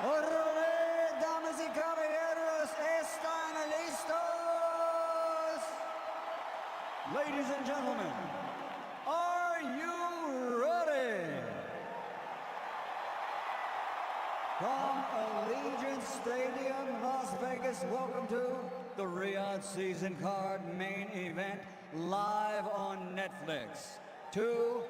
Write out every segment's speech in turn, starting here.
Órale, damas y caballeros, ¿están listos? Ladies and gentlemen, are you ready? From Allegiant Stadium, Las Vegas, welcome to the Riyadh Season Card main event, live on Netflix. Two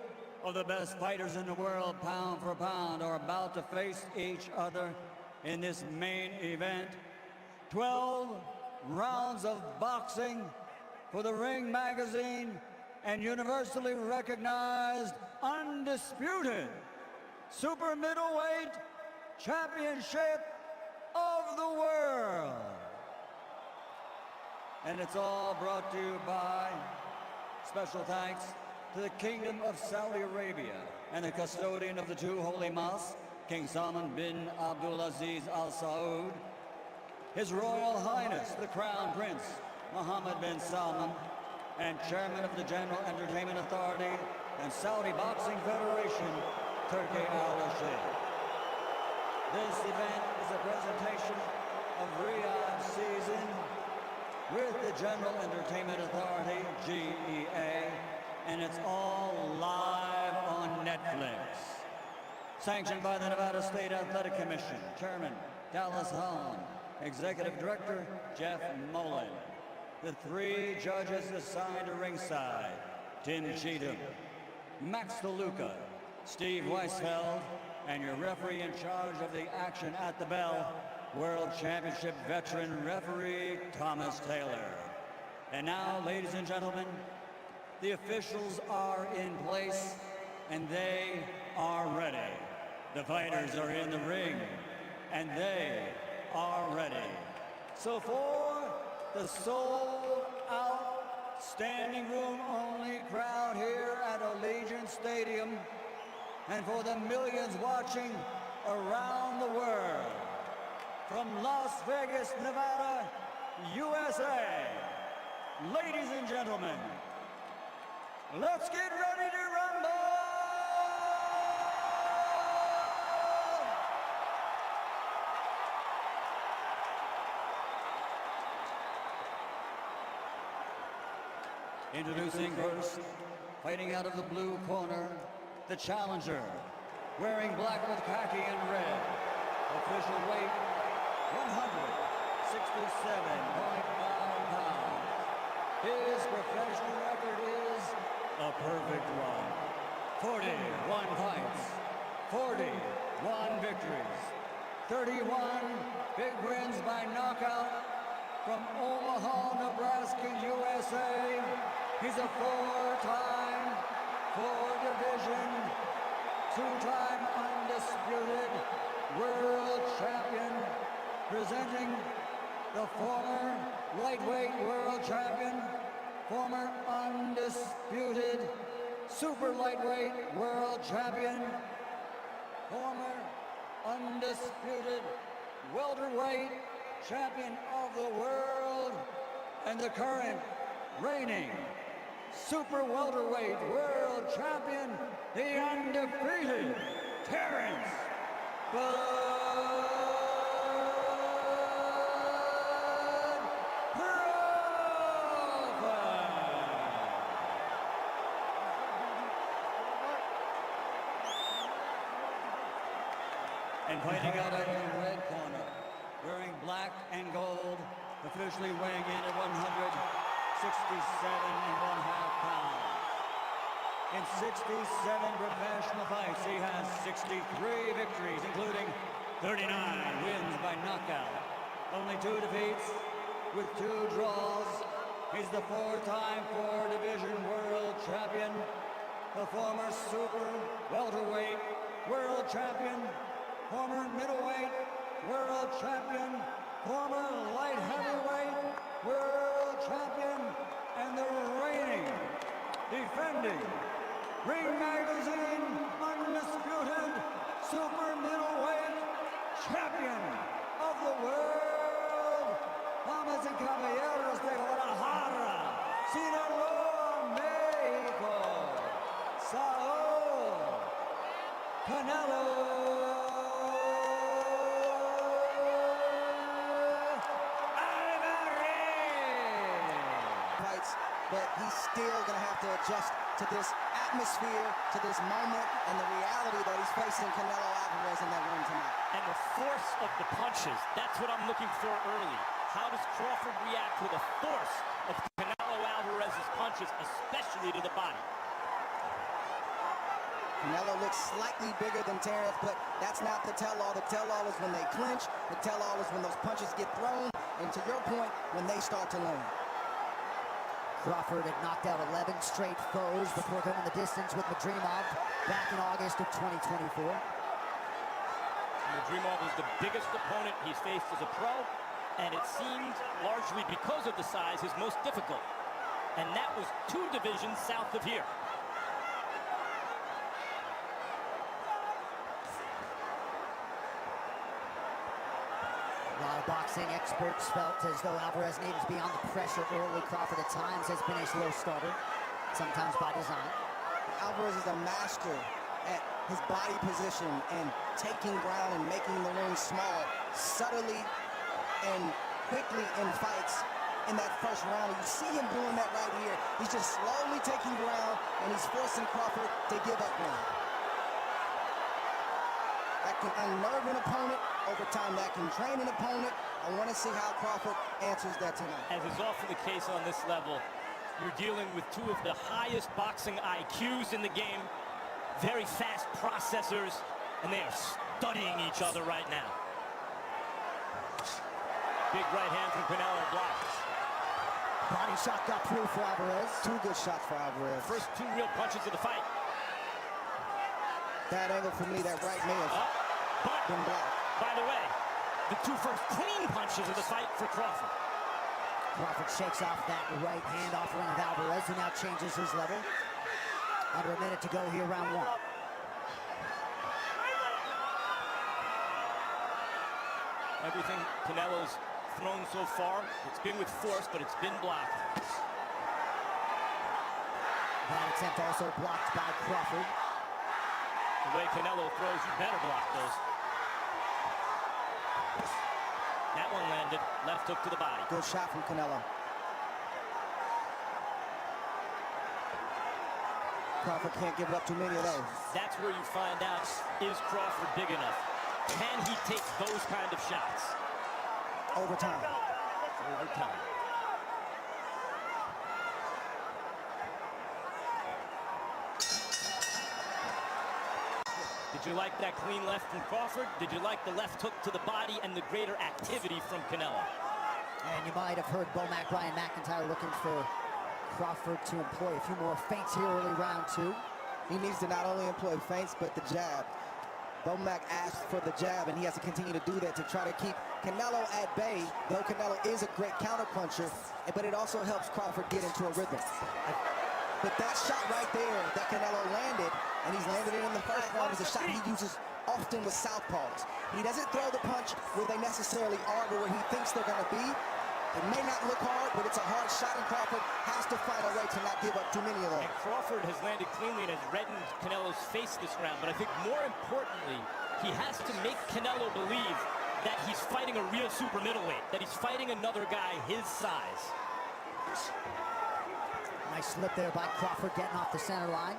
of the best fighters in the world, pound for pound, are about to face each other in this main event. 12 rounds of boxing for the Ring Magazine and universally recognized, undisputed super middleweight championship of the world. And it's all brought to you by special thanks to the Kingdom of Saudi Arabia and the custodian of the two holy mosques, King Salman bin Abdulaziz Al Saud, His Royal Highness the Crown Prince Mohammed bin Salman, and Chairman of the General Entertainment Authority and Saudi Boxing Federation, Turki Al-Rashid. This event is a presentation of Riyadh Season with the General Entertainment Authority, GEA, and it's all live on Netflix. Sanctioned by the Nevada State Athletic Commission, Chairman Dallas Holland, Executive Director Jeff Mullen. The three judges assigned to ringside: Tim Cheatham, Max DeLuca, Steve Weisfeld, and your referee in charge of the action at the bell, World Championship veteran referee Thomas Taylor. And now, ladies and gentlemen, the officials are in place and they are ready. The fighters are in the ring and they are ready. So for the sold-out, standing room only crowd here at Allegiant Stadium, and for the millions watching around the world, from Las Vegas, Nevada, USA, ladies and gentlemen, let's get ready to rumble! Introducing first, fighting out of the blue corner, the challenger, wearing black with khaki and red. Official weight, 167.5 pounds. His professional record is a perfect one. 41 fights, 41 victories, 31 big wins by knockout from Omaha, Nebraska, USA. He's a four-time, four-division, two-time undisputed world champion, presenting the former lightweight world champion, former undisputed super lightweight world champion, former undisputed welterweight champion of the world, and the current reigning super welterweight world champion, the undefeated Terence Crawford. And fighting out of the red corner, wearing black and gold, officially weighing in at 167.5 pounds. In 67 professional fights, he has 63 victories, including 39 wins by knockout. Only 2 defeats with 2 draws. He's the four-time four-division world champion, the former super welterweight world champion, former middleweight world champion, former light heavyweight world champion, and the reigning, defending, Ring Magazine undisputed super middleweight champion of the world. Damas y caballeros de Guadalajara, Sinaloa, Mexico, Saúl Canelo but he's still going to have to adjust to this atmosphere, to this moment, and the reality that he's facing Canelo Alvarez in that ring tonight. And the force of the punches, that's what I'm looking for early. How does Crawford react to the force of Canelo Alvarez's punches, especially to the body? Canelo looks slightly bigger than Terence, but that's not the tell-all. The tell-all is when they clinch. The tell-all is when those punches get thrown. And to your point, when they start to land. Crawford had knocked out 11 straight foes before going the distance with Madrimov back in August of 2024. Madrimov is the biggest opponent he's faced as a pro, and it seemed largely because of the size his most difficult. And that was 2 divisions south of here. A lot of boxing experts felt as though Alvarez needed to be on the pressure early. Crawford at times has been a slow starter, sometimes by design. Alvarez is a master at his body position and taking ground and making the ring small, subtly and quickly in fights. In that first round, you see him doing that right here. He's just slowly taking ground, and he's forcing Crawford to give up ground. That can unnerve an opponent. Over time, that can drain an opponent. I want to see how Crawford answers that tonight. As is often the case on this level, you're dealing with 2 of the highest boxing IQs in the game, very fast processors, and they are studying each other right now. Big right hand from Canelo blocked. Body shot got through for Alvarez. 2 good shots for Alvarez. First 2 real punches of the fight. Bad angle for me, that right may have been blocked. By the way, the 2 first clean punches of the fight for Crawford. Crawford shakes off that right hand offering of Alvarez, who now changes his level. Under a minute to go here, round 1. Everything Canelo's thrown so far, it's been with force, but it's been blocked. That attempt also blocked by Crawford. The way Canelo throws, you better block those. That one landed, left hook to the body. Good shot from Canelo. Crawford can't give up too many of those. That's where you find out, is Crawford big enough? Can he take those kind of shots? Over time. Over time. Did you like that clean left from Crawford? Did you like the left hook to the body and the greater activity from Canelo? And you might have heard Ryan McIntyre looking for Crawford to employ a few more feints here early round 2. He needs to not only employ feints, but the jab. Mac asked for the jab, and he has to continue to do that to try to keep Canelo at bay, though Canelo is a great counterpuncher, but it also helps Crawford get into a rhythm. But that shot right there that Canelo landed, and he's landed it in the first round, is a shot he uses often with southpaws. He doesn't throw the punch where they necessarily are, but where he thinks they're going to be. It may not look hard, but it's a hard shot, and Crawford has to find a way to not give up too many of those. And Crawford has landed cleanly and has reddened Canelo's face this round, but I think more importantly, he has to make Canelo believe that he's fighting a real super middleweight, that he's fighting another guy his size. Nice slip there by Crawford, getting off the center line.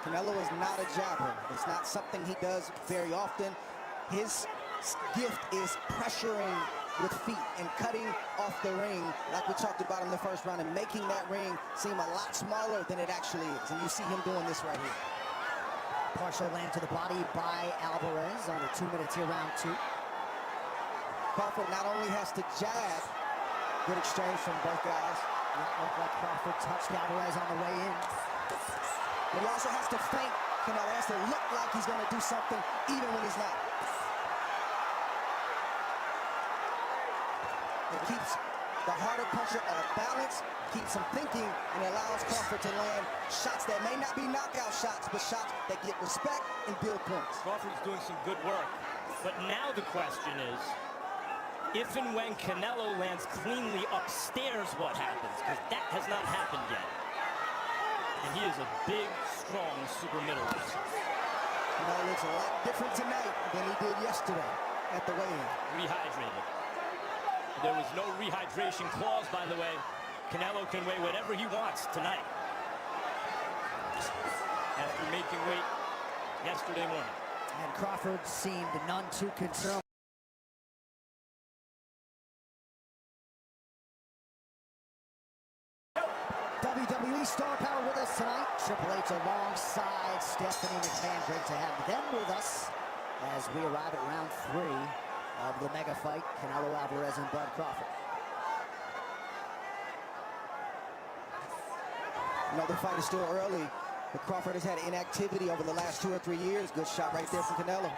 Canelo is not a jabber. It's not something he does very often. His gift is pressuring with feet and cutting off the ring, like we talked about in the first round, and making that ring seem a lot smaller than it actually is. And you see him doing this right here. Partial land to the body by Alvarez. Under 2 minutes here, round 2. Crawford not only has to jab, good exchange from both guys. It looked like Crawford touched Alvarez on the way in. But he also has to feint. Canelo has to look like he's going to do something even when he's not. It keeps the harder puncher off balance, keeps him thinking, and allows Crawford to land shots that may not be knockout shots, but shots that get respect and build points. Crawford's doing some good work. But now the question is, if and when Canelo lands cleanly upstairs, what happens? Because that has not happened yet. And he is a big, strong super middleweight. Canelo looks a lot different tonight than he did yesterday at the weigh-in. Rehydrated. There was no rehydration clause, by the way. Canelo can weigh whatever he wants tonight, after making weight yesterday morning. And Crawford seemed none too concerned. WWE Star Power with us tonight. Triple H alongside Stephanie McMahon. Great to have them with us as we arrive at round 3 of the mega fight, Canelo Alvarez and Bud Crawford. The fight is still early, but Crawford has had inactivity over the last 2 or 3 years. Good shot right there from Canelo.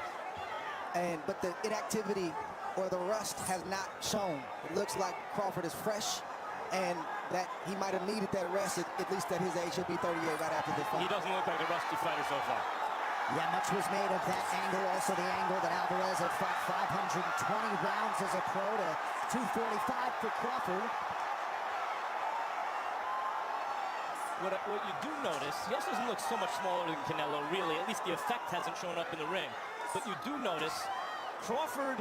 But the inactivity or the rust has not shown. It looks like Crawford is fresh, and that he might have needed that rest, at least at his age. He'll be 38 right after this fight. He doesn't look like a rusty fighter so far. Yeah, much was made of that angle. Also the angle that Alvarez had fought 520 rounds as a pro to 245 for Crawford. What you do notice, he also doesn't look so much smaller than Canelo, really. At least the effect hasn't shown up in the ring. But you do notice Crawford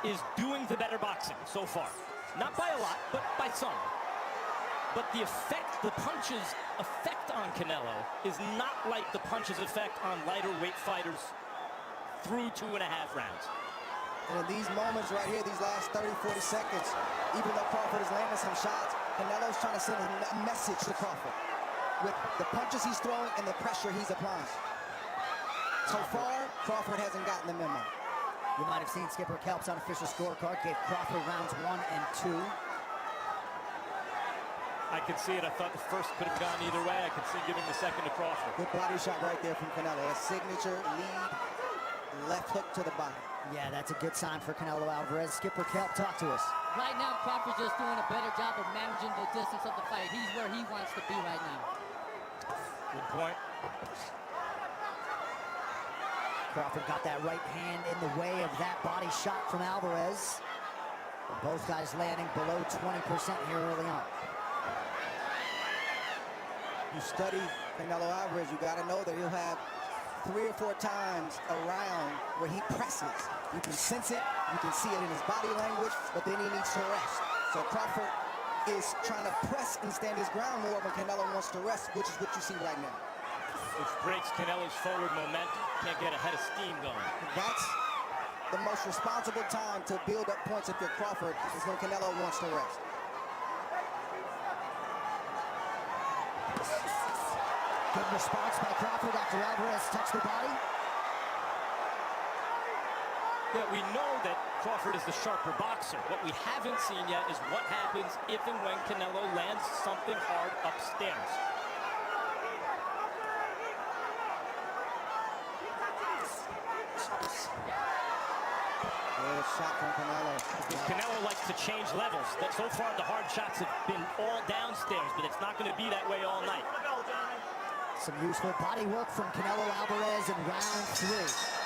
is doing the better boxing so far. Not by a lot, but by some. But the effect, the punches' effect on Canelo is not like the punches' effect on lighter weight fighters through 2.5 rounds. And in these moments right here, these last 30, 40 seconds, even though Crawford is landing some shots, Canelo's trying to send a message to Crawford with the punches he's throwing and the pressure he's applying. So far, Crawford hasn't gotten the memo. You might have seen Skipper Kelp's unofficial scorecard gave Crawford rounds 1 and 2. I could see it. I thought the first could have gone either way. I could see giving the second to Crawford. Good body shot right there from Canelo. A signature lead left hook to the body. Yeah, that's a good sign for Canelo Alvarez. Skipper Kelp, talk to us. Right now, Crawford's just doing a better job of managing the distance of the fight. He's where he wants to be right now. Good point. Crawford got that right hand in the way of that body shot from Alvarez. Both guys landing below 20% here early on. You study Canelo Alvarez, you got to know that he'll have 3 or 4 times around where he presses. You can sense it, you can see it in his body language, but then he needs to rest. So Crawford is trying to press and stand his ground more when Canelo wants to rest, which is what you see right now. Which breaks Canelo's forward momentum. Can't get a head of steam going. That's the most responsible time to build up points if you're Crawford, is when Canelo wants to rest. Good response by Crawford after Alvarez touched the body. Yeah, we know that Crawford is the sharper boxer. What we haven't seen yet is what happens if and when Canelo lands something hard upstairs. Good shot from Canelo. Canelo likes to change levels. So far, the hard shots have been all downstairs, but it's not going to be that way all night. Some useful body work from Canelo Alvarez in round 3.